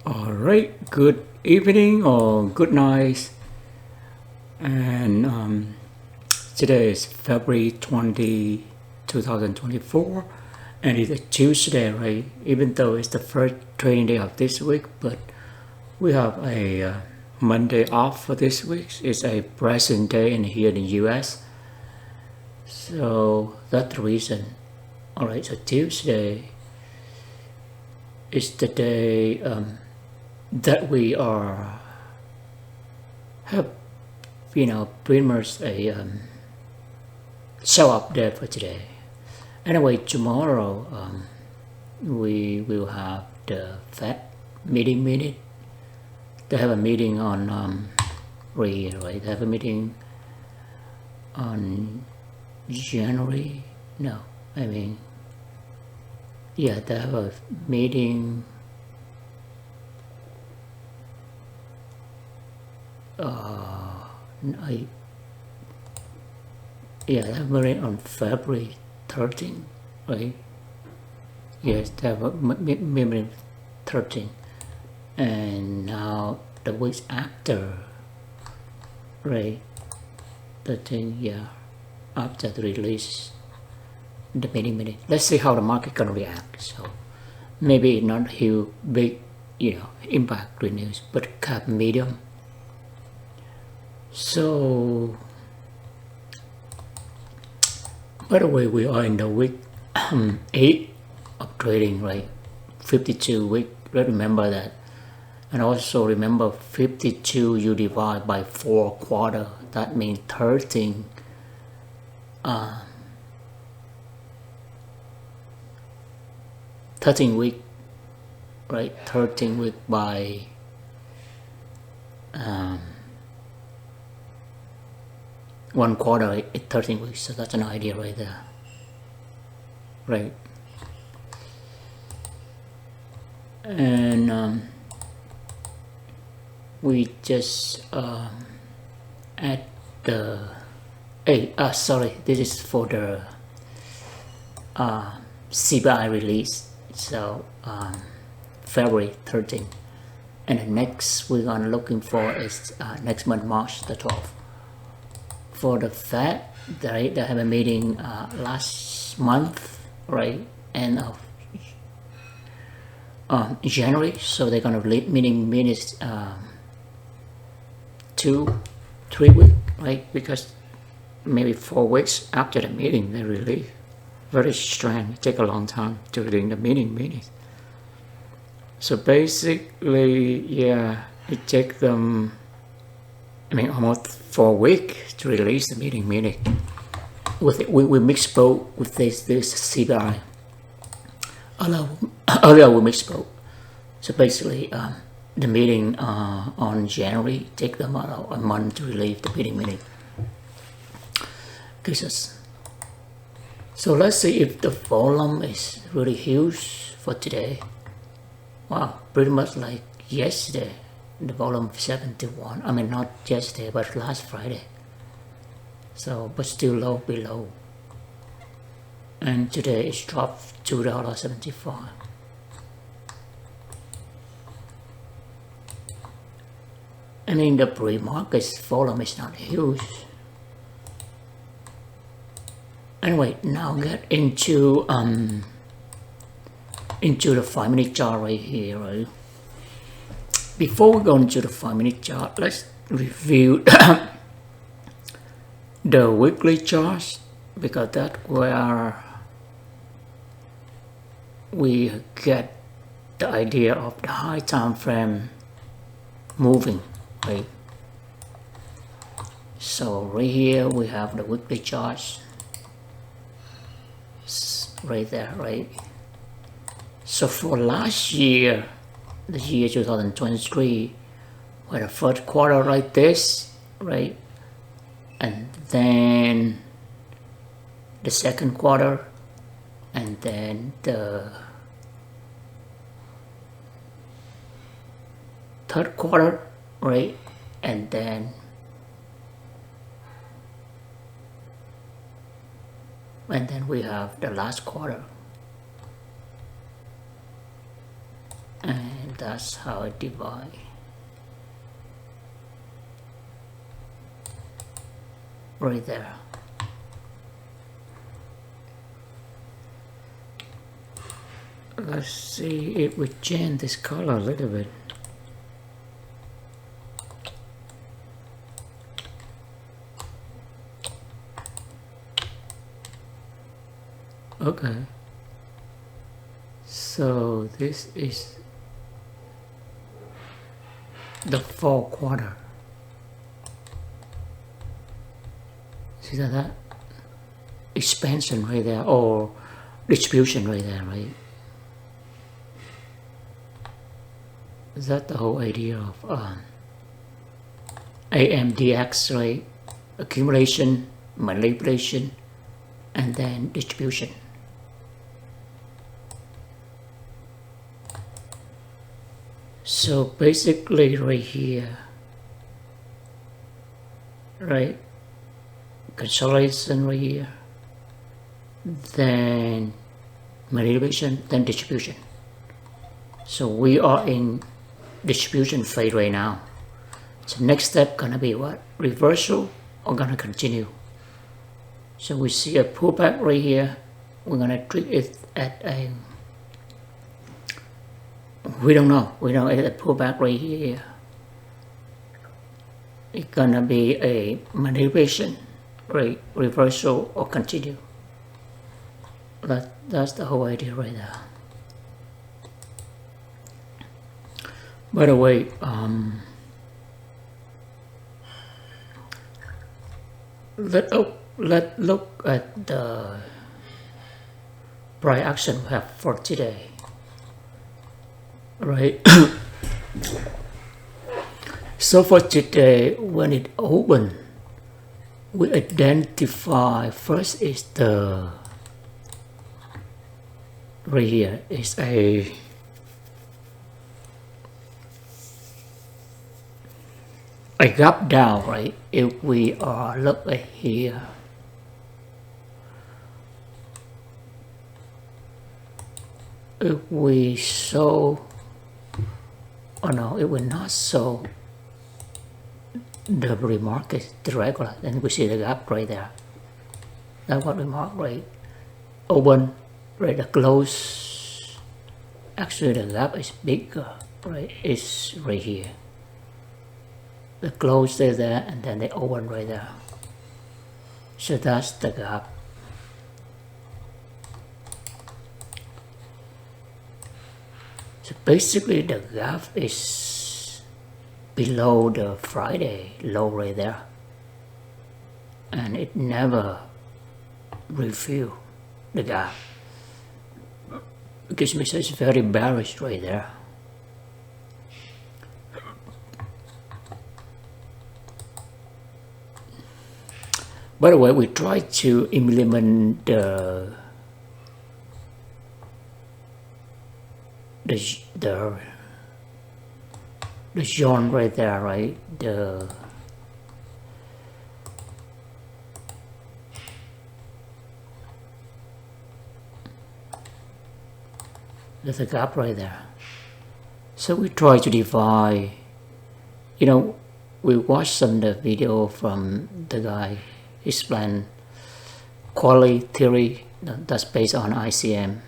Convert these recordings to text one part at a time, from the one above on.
All right, good evening or good night. And today is February 2024, and it's a Tuesday, right? Even though it's the first trading day of this week, but we have a Monday off for this week. It's a present day in here in the US. So that's the reason. All right, so Tuesday is the day that we are have pretty much a show update for today. Anyway, tomorrow we will have the Fed meeting minute. They have a meeting on right? They have a meeting on January. No, I mean, yeah, they have a meeting. They have a meeting on February 13th, right? Yes, they have a meeting 13th, and now the week after, right? 13, yeah, after the release, the meeting minute. Let's see how the market gonna react. So maybe not huge, big, impact with news, but cap medium. So, by the way, we are in the week 8 of trading, right? 52 week. Remember that, and also remember 52 you divide by 4 quarter. That means 13. 13 week, right? 13 week by 1 quarter, right? 13 weeks. So that's an idea right there, right? And we just add the sorry, this is for the CPI release. So February 13th, and the next we're gonna looking for is next month, March the 12th. For the Fed, they have a meeting last month, right? End of January. So they're gonna meeting minutes 2-3 weeks, right? Because maybe 4 weeks after the meeting they release. Very strange. It take a long time during the meeting. So basically, yeah, it take them, almost 4 weeks to release the meeting. We mix both with this CPI. Earlier we mix both. So basically, the meeting on January take them a month to release the meeting. So let's see if the volume is really huge for today. Wow, pretty much like yesterday, the volume 71. Not yesterday, but last Friday. So, but still low below. And today it's dropped $2.75. The pre-market volume is not huge. Anyway, now get into the 5-minute chart right here, right? Before we go into the 5-minute chart, let's review the weekly charts, because that's where we get the idea of the high time frame moving, right? So right here we have the weekly charts right there, right? So for last year, the year 2023, where the first quarter like this, right? And then the second quarter, and then the third quarter, right? And then we have the last quarter. and that's how I divide. Right there. Let's see if we change this color a little bit. Okay. So this is the 4 quarter. See that expansion right there, or distribution right there, right? Is that the whole idea of AMDX, right? Accumulation, manipulation, and then distribution. So basically right here, right, consolidation right here, then manipulation, then distribution. So we are in distribution phase right now. So next step gonna be what? Reversal or gonna continue? So we see a pullback right here. We're gonna treat it at a, we don't know at a pullback right here. It's gonna be a manipulation, right? Reversal or continue. That's the whole idea right there. By the way, let's look at the price action we have for today, right? So for today, when it opened, we identify first is the right here is a gap down, right? If we are look at here, if we show, oh no, it will not show the pre-market regular, then we see the gap right there. That's what we mark, right? Open, right? The close, actually the gap is bigger, right? It's right here. The close is there, and then the open right there. So that's the gap. So basically the gap is below the Friday low right there, and it never refill the gap, because it's very bearish right there. By the way, we try to implement the zone right there, right? There's a gap right there. So we try to divide, we watched some of the video from the guy explain quality theory that's based on ICM.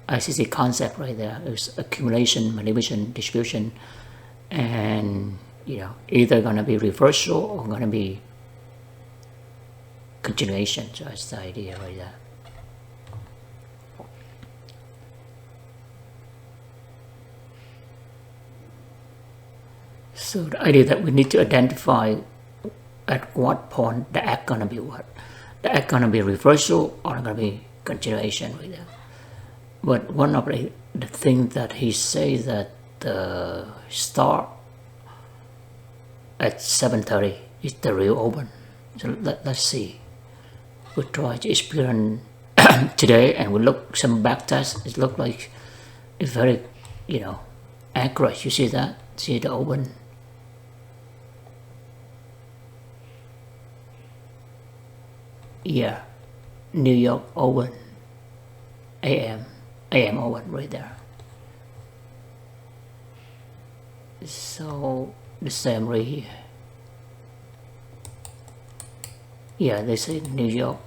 ICC concept right there is accumulation, manipulation, distribution, and either gonna be reversal or gonna be continuation. So that's the idea right there. So the idea that we need to identify at what point the act gonna be what. The act gonna be reversal or gonna be continuation right there. But one of the things that he says that the start at 7:30 is the real open. So let's see. We try to experience today, and we look some back test. It look like it's very, accurate. You see that? See the open. Yeah, New York open. AM open right there. So the same right here. Yeah, they say New York,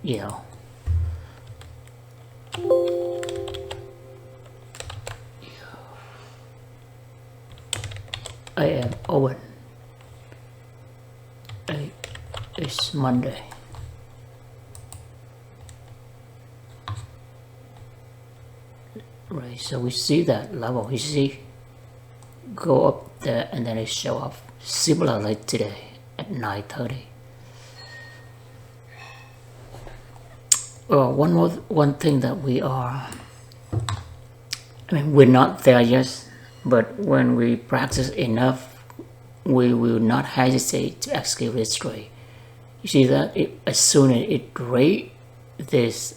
you know. I am Owen. It's Monday. Right, so we see that level. You see, go up there and then it show up similarly today at 9:30. Well, one thing that we are, I mean, we're not there yet, but when we practice enough, we will not hesitate to execute this trade. You see that as soon as it rate this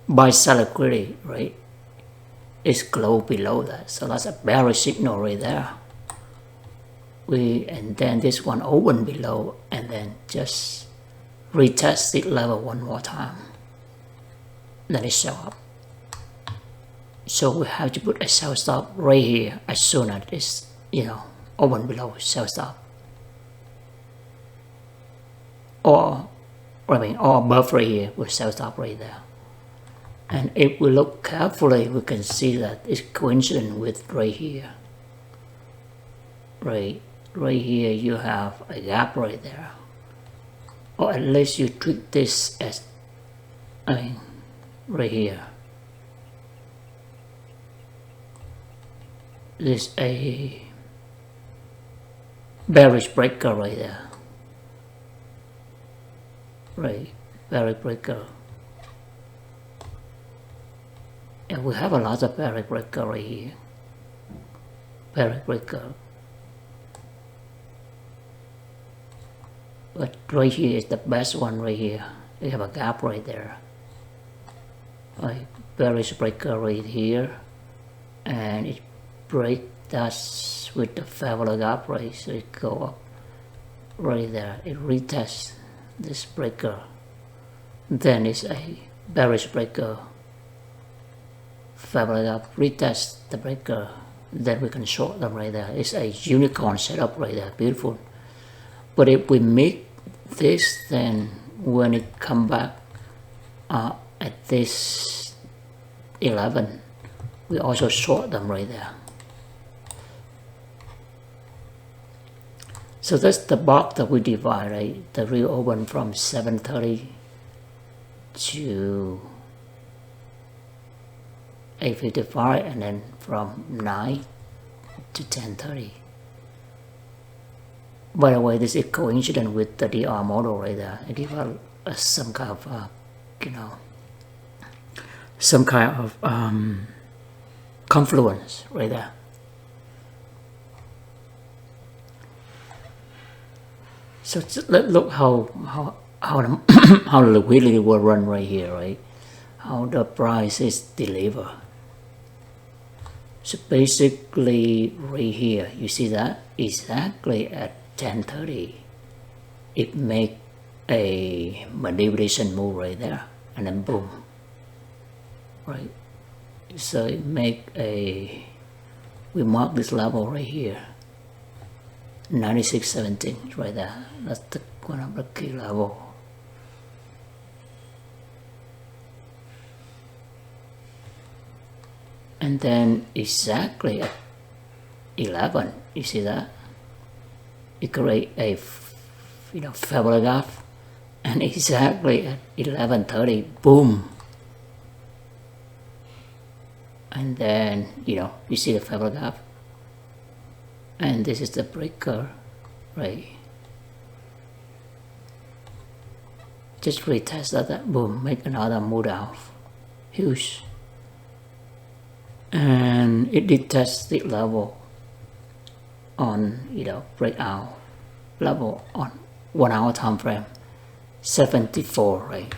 buy sell liquidity, right? It's close below that, so that's a bearish signal right there. And then this one open below, and then just retest the level one more time. Then it show up. So we have to put a sell stop right here as soon as it's, you know, open below sell stop. Or above right here with sell stop right there. And if we look carefully, we can see that it's coincident with right here. Right here you have a gap right there. Or at least you treat this as, right here. There's a bearish breaker right there. Right, bearish breaker. And we have a lot of bearish breaker right here. Bearish breaker. But right here is the best one right here. We have a gap right there. Right, bearish breaker right here. And it break that with the favorable gap right, so it go up right there. It retests this breaker. Then it's a bearish breaker. Favorable gap, retest the breaker. Then we can short them right there. It's a unicorn setup right there, beautiful. But if we make this, then when it come back at this 11, we also short them right there. So that's the box that we divide, right? The real open from 7:30 to 8:55, and then from 9 to 10:30. By the way, this is coincident with the DR model right there. It gives us some kind of, some kind of confluence right there. So let's look how how the liquidity will run right here, right? How the price is delivered. So basically, right here, you see that exactly at 10:30, it make a manipulation move right there, and then boom, right? So it make we mark this level right here, 96.17 right there. That's one of the key level. And then exactly at 11, you see that? It create a favorable gap, and exactly at 11:30, boom. And then you see the favorable gap, and this is the breaker, right? Just retest that, boom, make another move down, huge. And it did test the level on breakout level on 1 hour time frame, 74, right?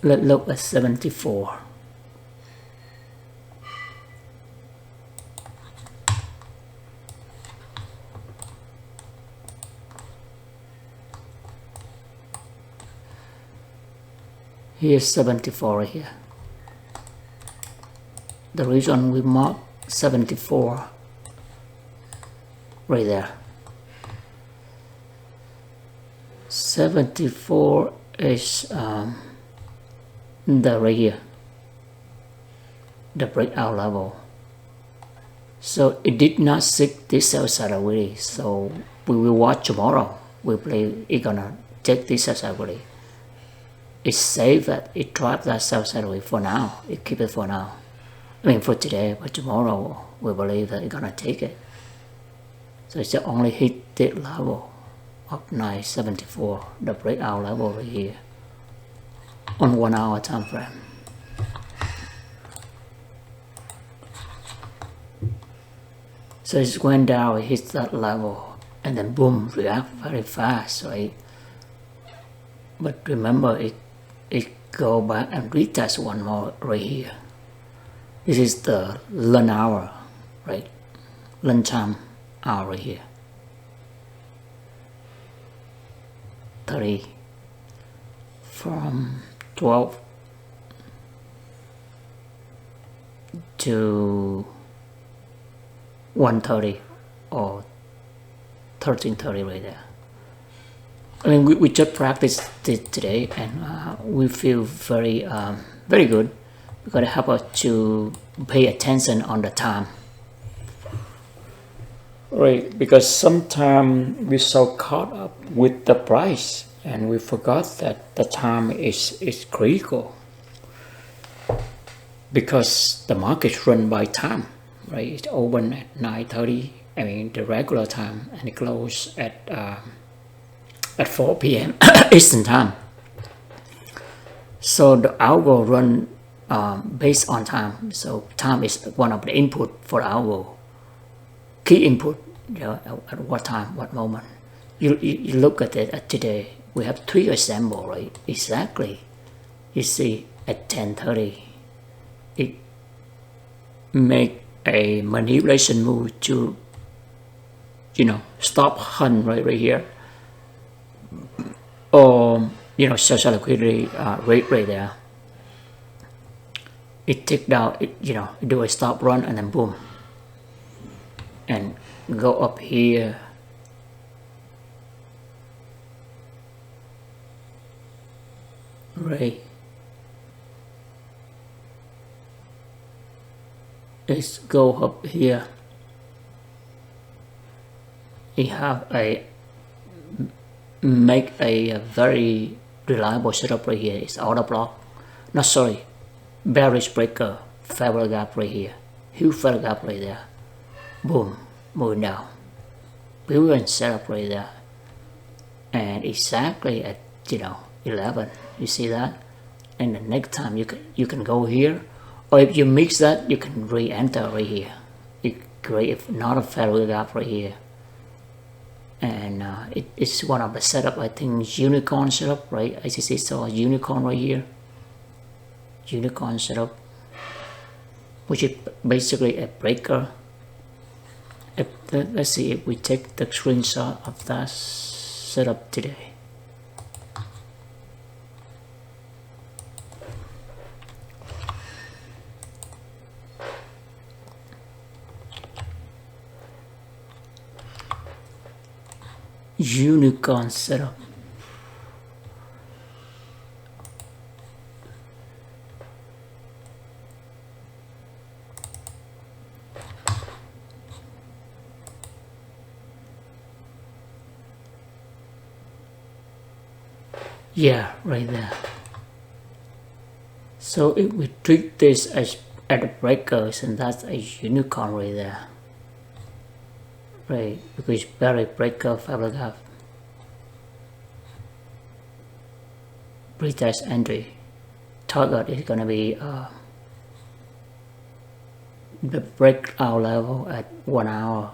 Let's look at 74. Here's 74 right here. The reason we mark 74 right there. 74 is the right here, the breakout level. So it did not seek this sell sideways, so we will watch tomorrow. We believe it's gonna take this sell sideways. It's safe that it dropped that sell sideways for now. It keep it for now. I mean for today, but tomorrow we believe that it's gonna take it. So it's just only hit this level of 974, the breakout level right here on 1 hour time frame. So it went down, it hit that level, and then boom, react very fast, right? But remember, it go back and retest one more right here. This is the lunch hour, right? Lunchtime hour right here. 30 from 12 to 1:30 or 13:30 right there. I mean, we just practiced it today, and we feel very very good. We gotta help us to pay attention on the time, right? Because sometimes we're so caught up with the price and we forgot that the time is critical, because the market's run by time, right? It's open at 9:30, I mean the regular time, and it closes at 4 p.m. Eastern time. So the algo run based on time. So time is one of the input for the algo, key input, you know, at what time, what moment. You look at it at today, we have 3 assemble, right? Exactly. You see at 10:30, it make a manipulation move to, you know, stop hunt right here, or you know, social liquidity rate right there. It take down, you know, do a stop run and then boom, and go up here. Right. Let's go up here. We have a make a very reliable setup right here. It's order block. No, sorry, bearish breaker, fair gap right here. Huge fair gap right there. Boom, moving down. Brilliant setup right there. And exactly at, you know, 11. You see that? And the next time you can go here, or if you mix that, you can re-enter right here. You create not a fair gap right here. And it's one of the setup, I think, unicorn setup, right? I see saw a unicorn right here. Unicorn setup, which is basically a breaker. Let's see if we take the screenshot of that setup today. Unicorn setup. Yeah, right there. So if we treat this as at the breakers, and that's a unicorn right there. Right, because very breaker fabric have pretest entry. Target is gonna be the breakout level at 1 hour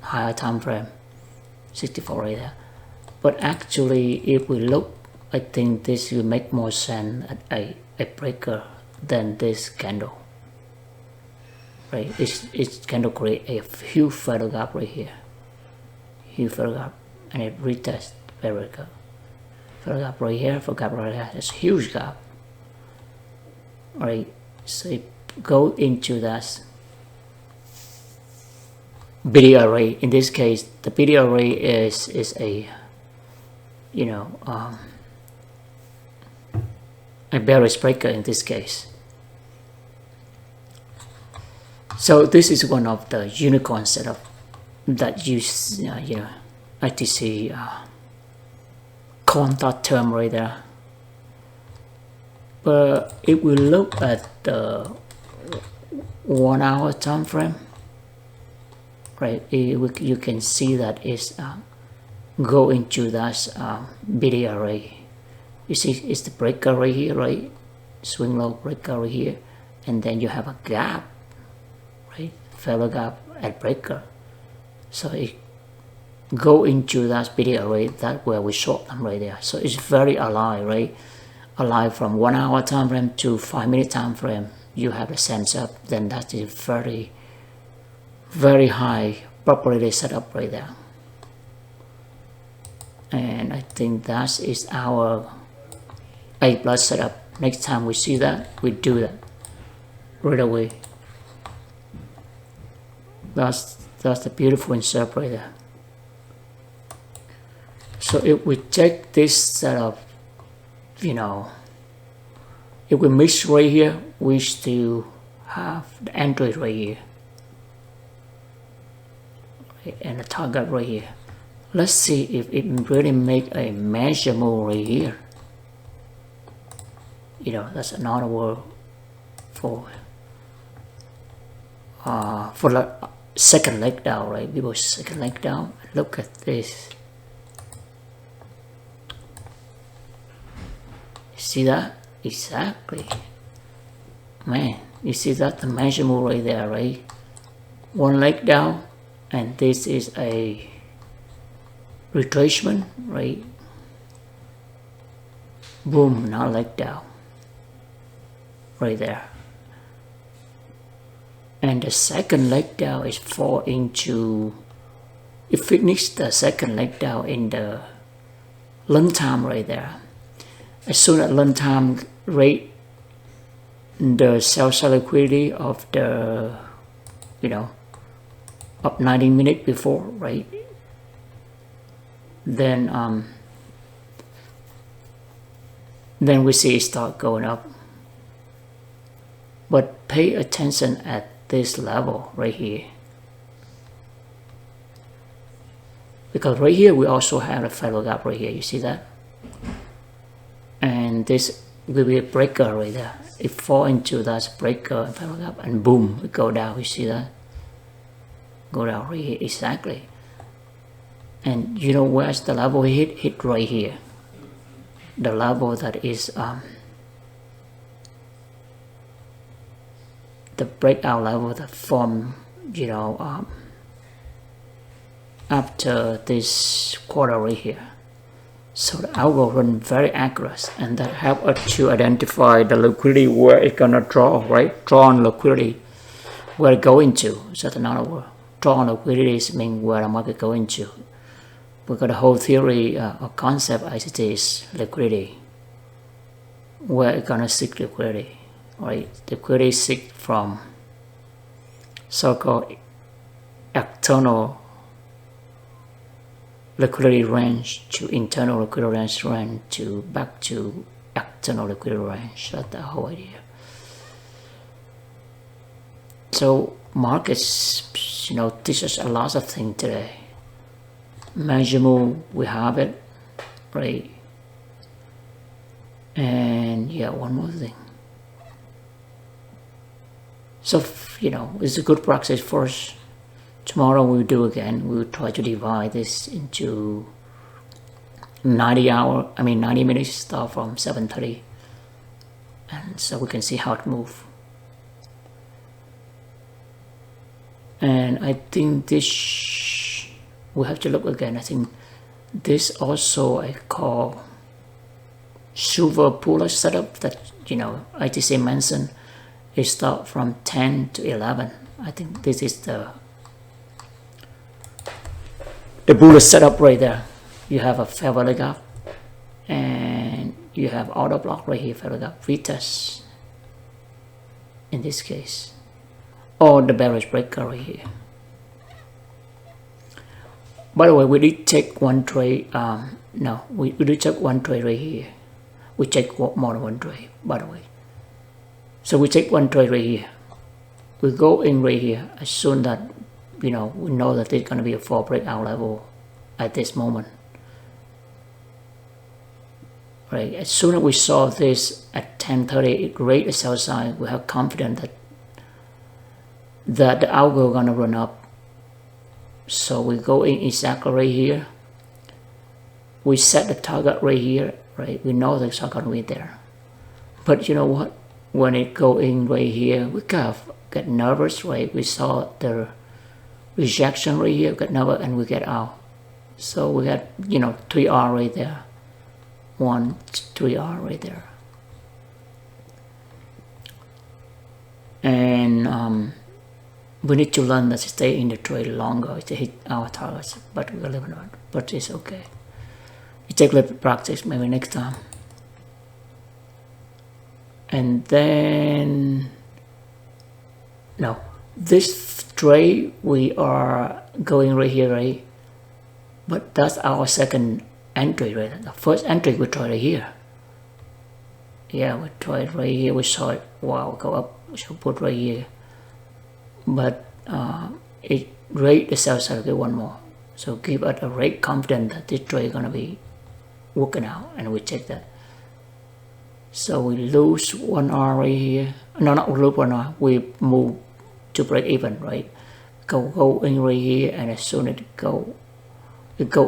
higher time frame, 64 right there. But actually, if we look, I think this will make more sense at a breaker than this candle. Right, it's candle create a huge fair gap right here. Huge fair gap, and it retest fair gap. Fair gap right here, fair gap right here. It's a huge gap. Alright, so it go into that BD array. In this case, the BD array is a, you know, a bearish breaker in this case. So this is one of the unicorn setup that use, you know, ITC contact term right there. But if we look at the 1 hour time frame, right, you can see that it's go into that BD array. You see, it's the breaker right here, right? Swing low breaker right here, and then you have a gap, right? Fellow gap at breaker. So it go into that BD array. That where we short them right there. So it's very aligned, right? Aligned from 1 hour time frame to 5 minute time frame. You have the sense up. Then that is very, very high probability setup right there. And I think that is our A+ setup. Next time we see that, we do that right away. That's the beautiful insert right there. So if we take this setup, you know, if we mix right here, we still have the entry right here, right, and the target right here. Let's see if it really make a measure move right here. You know, that's another word for the second leg down, right? People second leg down. Look at this. See that? Exactly. Man, you see that? The measure move right there, right? One leg down, and this is a retracement, right? Boom, now leg down. Right there. And the second leg down is fall into, it finished the second leg down in the lunch time right there. As soon as lunch time rate, the sell side liquidity of the, you know, up 90 minutes before, right? Then we see it start going up. But pay attention at this level right here, because right here we also have a fellow gap right here. You see that? And this will be a breaker right there. It fall into that breaker and fellow gap, and boom, it go down. You see that? Go down right here, exactly. And you know where's the level hit right here? The level that is the breakout level that form, you know, after this quarter right here. So the algorithm very accurate, and that help us to identify the liquidity where it's gonna draw, right? Draw on liquidity where it go into. So that's another word. Draw on liquidity means where the market go into. We got a whole theory or concept as it is liquidity. Where it's gonna seek liquidity. Right, liquidity seek from so-called external liquidity range to internal liquidity range to back to external liquidity range. That's the whole idea. So markets, you know, teach us a lot of things today. Measurable, we have it, right? And yeah, one more thing. So, you know, it's a good practice for us. Tomorrow we'll do again. We'll try to divide this into 90 minutes, start from 7:30. And so we can see how it moves. And I think this, we have to look again. I think this also I call silver puller setup that, you know, ITC mentioned. It start from 10 to 11. I think this is the bullish setup right there. You have a fair value gap, and you have auto block right here, fair value gap, retest in this case, or the bearish breaker right here. By the way, we did take one trade. No, we did take one trade right here. We take more than one trade, by the way. So we take one trade right here. We go in right here as soon that we know that there's going to be a 4 breakout level at this moment. Right, as soon as we saw this at 10:30, it raised the sell sign. We have confidence that the algo gonna run up. So we go in exactly right here. We set the target right here. Right, we know the target gonna be there. But you know what? When it go in right here, we kind of get nervous. Right, we saw the rejection right here, get nervous, and we get out. So we got 3R right there. 1, 3R right there. And we need to learn to stay in the trade longer to hit our targets, but we're living on. But it's okay. You take a little practice maybe next time. And then this trade we are going right here, right? But that's our second entry, right? The first entry we tried right here. Yeah, we tried right here. We saw it. Wow, go up. We should put right here. But it raised the sell side. Okay, one more. So give us a rate confident that this trade is gonna be working out, and we check that. So we lose 1R right here. No, not lose 1R. We move to break even, right? Go in right here, and as soon as it go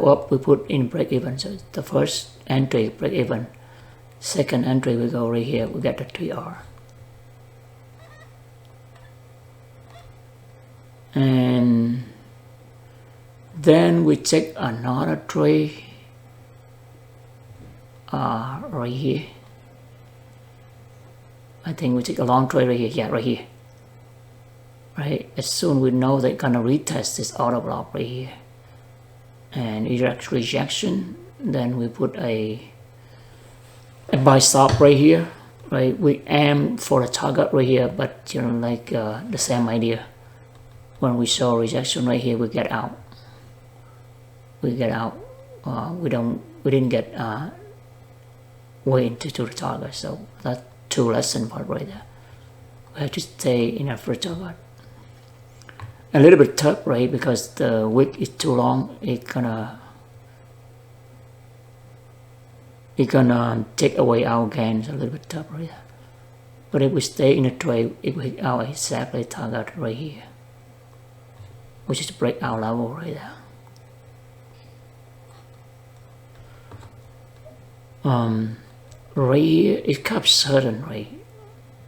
up, we put in break even. So the first entry break even. Second entry we go right here. We get the 3R. And then we check another trade right here. I think we take a long trade right here. Yeah, right here. Right, as soon we know they're gonna retest this auto block right here, and rejection, then we put a buy stop right here. Right, we aim for the target right here, but the same idea. When we saw rejection right here, we get out. We didn't get way into the target. So that's 2 lesson part right there. We have to stay in a free target. A little bit tough, right? Because the wick is too long. It's gonna take away our gains. A little bit tough right there. But if we stay in the trade, it will hit our exactly target right here, which is breakout level right there. Right here, it comes certain, right?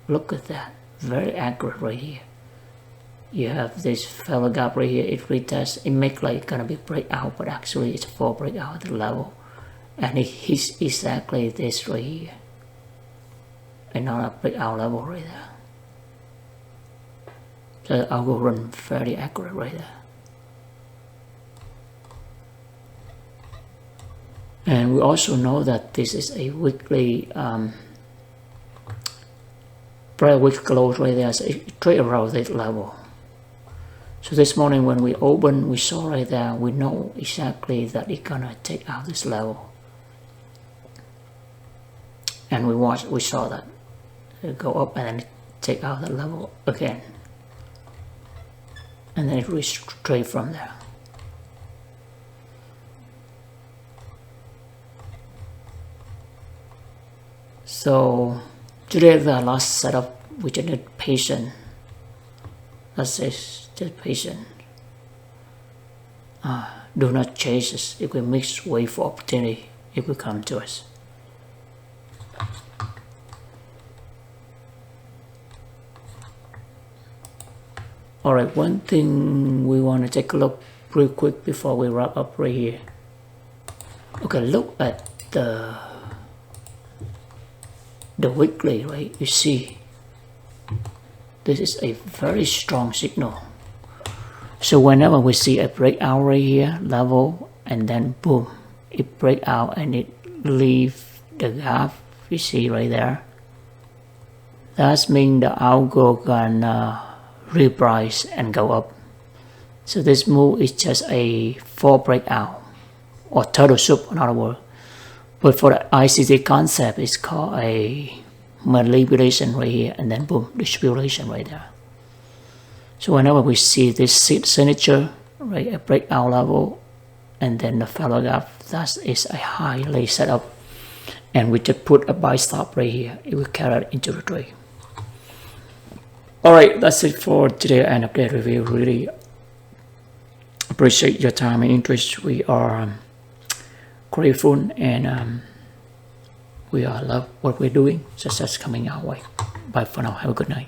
Look at that, very accurate right here. You have this fellow gap right here. It retests. It makes like gonna be breakout, but actually it's 4 breakout at the level, and it hits exactly this right here, and not a breakout level right there. So the algorithm very accurate right there. And we also know that this is a weekly prior week close right there, so it trade around this level. So this morning when we open, we saw right there, we know exactly that it's gonna take out this level. And we saw that it go up and then take out the level again. And then it retrade from there. So today the last setup, we just need patience. That's it, just patient. Do not chase us. If we miss, wait for opportunity. It will come to us. Alright, one thing we want to take a look real quick before we wrap up right here. Okay, look at the weekly, right? You see, this is a very strong signal. So whenever we see a breakout right here, level, and then boom, it break out and it leave the gap. You see right there. That means the algo gonna reprice and go up. So this move is just a fall breakout or turtle soup, in other words. But for the ICT concept, it's called a manipulation right here, and then boom, distribution right there. So whenever we see this signature, right, a breakout level, and then the fellow gap, that is a highly setup, and we just put a buy stop right here. It will carry it into the trade. All right, that's it for today and update review. Really appreciate your time and interest. We are grateful, and we love what we're doing. Success coming our way. Bye for now. Have a good night.